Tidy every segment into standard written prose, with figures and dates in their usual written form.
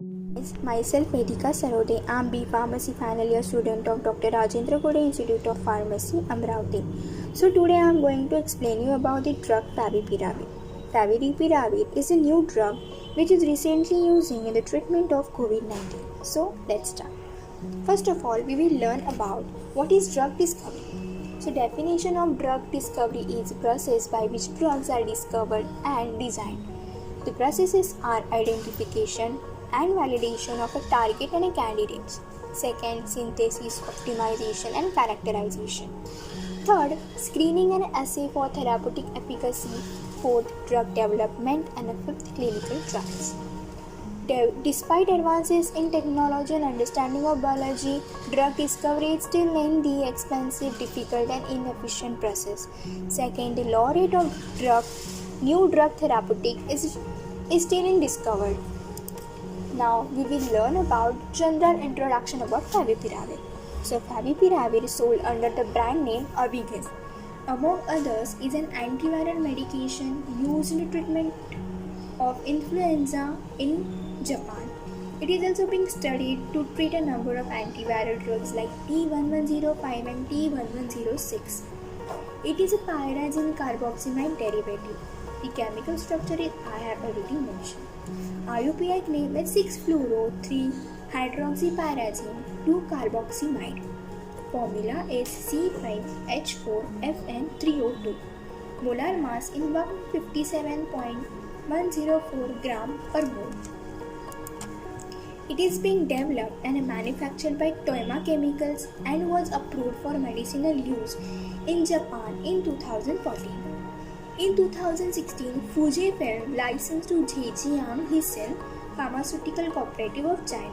Myself Vedika Sarode. I am B Pharmacy final year student of Dr. Rajendra Gode Institute of Pharmacy, Amravati. So today I am going to explain you about the drug Favipiravir. Favipiravir is a new drug which is recently using in the treatment of COVID-19. So let's start. First of all, we will learn about what is drug discovery. So definition of drug discovery is a process by which drugs are discovered and designed. The processes are identification and validation of a target and a candidate. Second, synthesis, optimization and characterization. Third, screening and assay for therapeutic efficacy. Fourth, drug development, and fifth, clinical trials. Despite advances in technology and understanding of biology, drug discovery is still lengthy, expensive, difficult and inefficient process. Second, the low rate of new drug therapeutic is still in discovered. Now we will learn about general introduction about Favipiravir. So Favipiravir is sold under the brand name Avigan. Among others is an antiviral medication used in the treatment of influenza in Japan. It is also being studied to treat a number of antiviral drugs like T1105 and T1106. It is a pyrazine carboxamide derivative. The chemical structure is I have already mentioned. IUPAC name is 6-fluoro-3-hydroxypyrazine 2-carboxamide. Formula is C5H4FN3O2. Molar mass in 157.104 gram per mole. It is being developed and manufactured by Toima Chemicals and was approved for medicinal use in Japan in 2014. In 2016, Fujifilm licensed to Zhejiang Hessen Pharmaceutical Cooperative of China.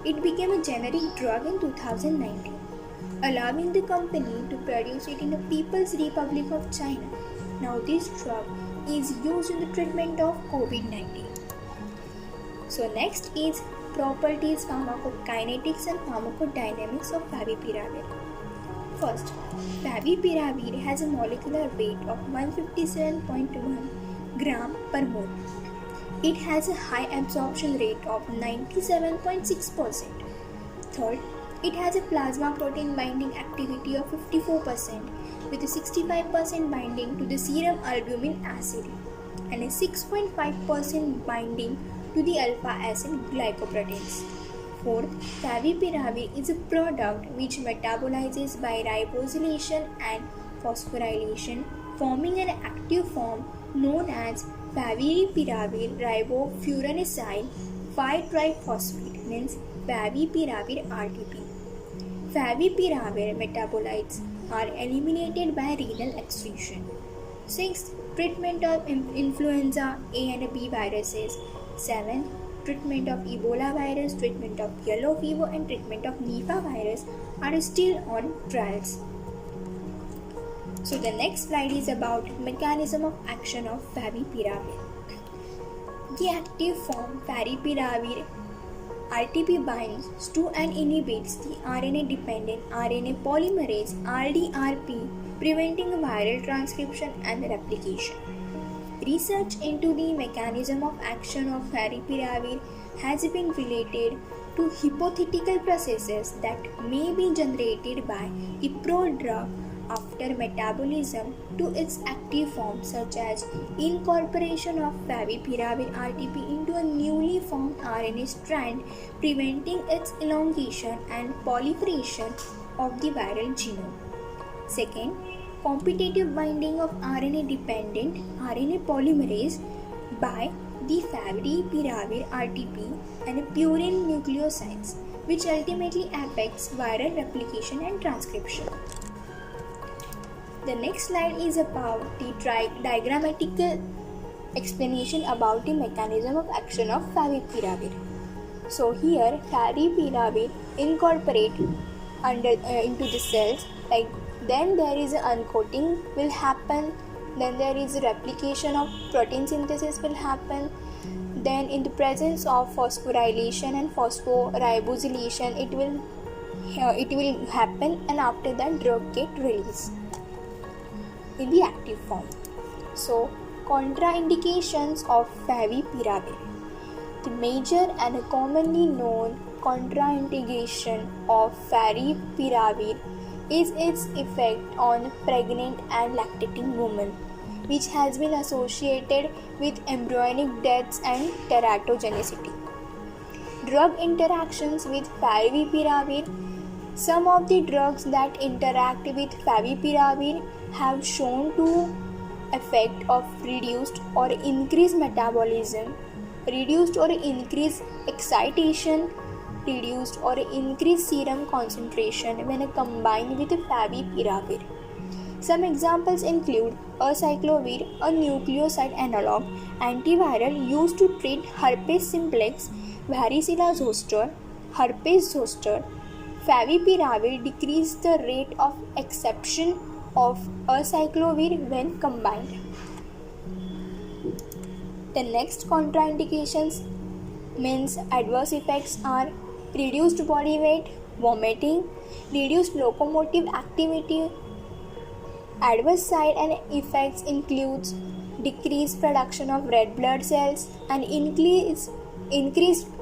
It became a generic drug in 2019, allowing the company to produce it in the People's Republic of China. Now this drug is used in the treatment of COVID-19. So next is properties, pharmacokinetics and pharmacodynamics of Favipiravir. First, Favipiravir has a molecular weight of 157.1 gram per mole. It has a high absorption rate of 97.6%. Third, it has a plasma protein binding activity of 54% with a 65% binding to the serum albumin acid and a 6.5% binding to the alpha acid glycoproteins. Fourth, Favipiravir is a product which metabolizes by ribosylation and phosphorylation, forming an active form known as Favipiravir ribofuranosyl 5-triphosphate, means Favipiravir RTP. Favipiravir metabolites are eliminated by renal excretion. Sixth, treatment of influenza A and B viruses. 7. Treatment of Ebola virus, treatment of yellow fever and treatment of Nipah virus are still on trials. So the next slide is about mechanism of action of Favipiravir. The active form Favipiravir RTP binds to and inhibits the RNA-dependent RNA polymerase RDRP, preventing viral transcription and replication. Research into the mechanism of action of Favipiravir has been related to hypothetical processes that may be generated by the prodrug after metabolism to its active form, such as incorporation of Favipiravir RTP into a newly formed RNA strand, preventing its elongation and proliferation of the viral genome. Second, competitive binding of RNA-dependent RNA polymerase by the Favipiravir RTP and purine nucleosides, which ultimately affects viral replication and transcription. The next slide is about the diagrammatic explanation about the mechanism of action of Favipiravir. So here, Favipiravir incorporate into the cells, then there is uncoating will happen, then there is replication of protein synthesis will happen, then in the presence of phosphorylation and phosphoribosylation it will happen, and after that drug get released in the active form. So contraindications of Favipiravir. The major and commonly known contraindication of favipiravir is its effect on pregnant and lactating women, which has been associated with embryonic deaths and teratogenicity. Drug interactions with favipiravir. Some of the drugs that interact with favipiravir have shown to effect of reduced or increased metabolism, reduced or increased excitation, reduced or increased serum concentration when combined with favipiravir. Some examples include acyclovir, a nucleoside analog antiviral used to treat herpes simplex, varicella zoster, herpes zoster. Favipiravir decreased the rate of exception of acyclovir when combined. The next contraindications means adverse effects are reduced body weight, vomiting, reduced locomotive activity. Adverse side and effects includes decreased production of red blood cells and increased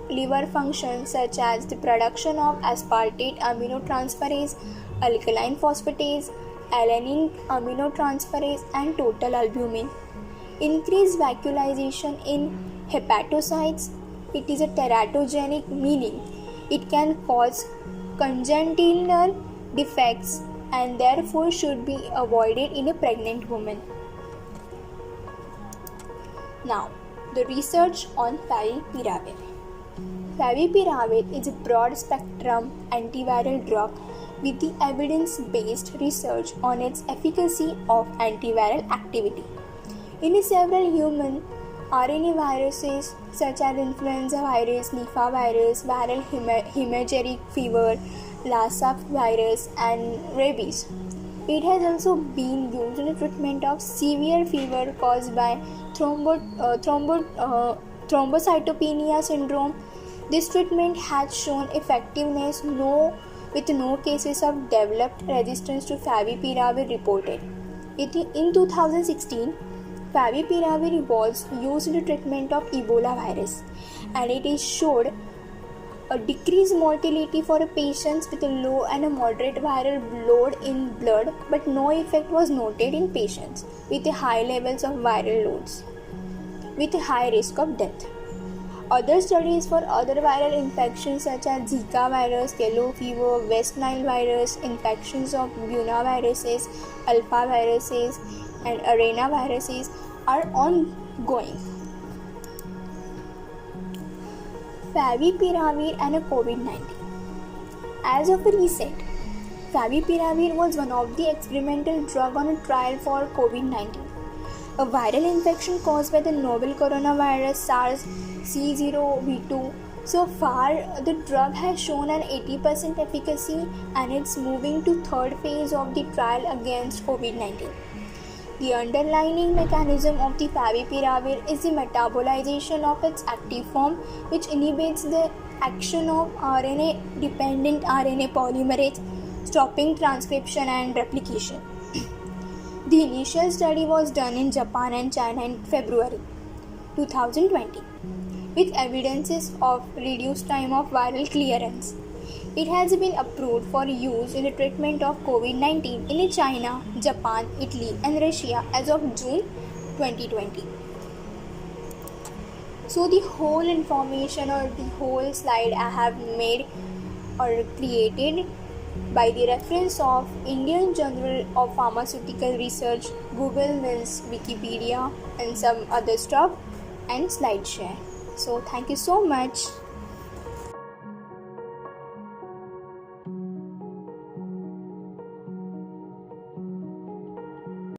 liver function such as the production of aspartate aminotransferase, alkaline phosphatase, alanine aminotransferase and total albumin. Increased vacuolization in hepatocytes. It is a teratogenic, meaning it can cause congenital defects and therefore should be avoided in a pregnant woman. Now, the research on favipiravir. Favipiravir is a broad-spectrum antiviral drug with the evidence-based research on its efficacy of antiviral activity. In several human RNA viruses such as influenza virus, Nipah virus, viral hemorrhagic fever, Lassa virus, and rabies. It has also been used in the treatment of severe fever caused by thrombocytopenia syndrome. This treatment has shown effectiveness with no cases of developed resistance to favipiravir reported. In 2016, favipiravir was used in the treatment of Ebola virus, and it is showed a decreased mortality for patients with a low and a moderate viral load in blood, but no effect was noted in patients with high levels of viral loads with a high risk of death. Other studies for other viral infections such as Zika virus, yellow fever, West Nile virus, infections of Buna viruses, Alpha viruses, and Arena viruses are ongoing. Favipiravir and COVID-19. As of recent, favipiravir was one of the experimental drugs on a trial for COVID-19, a viral infection caused by the novel coronavirus SARS-CoV-2. So far, the drug has shown an 80% efficacy and it's moving to third phase of the trial against COVID-19. The underlying mechanism of the favipiravir is the metabolization of its active form, which inhibits the action of RNA-dependent RNA polymerase, stopping transcription and replication. The initial study was done in Japan and China in February 2020, with evidences of reduced time of viral clearance. It has been approved for use in the treatment of COVID-19 in China, Japan, Italy, and Russia as of June 2020. So the whole information or the whole slide I have made or created by the reference of Indian Journal of Pharmaceutical Research, Google means Wikipedia, and some other stuff, and SlideShare. So thank you so much.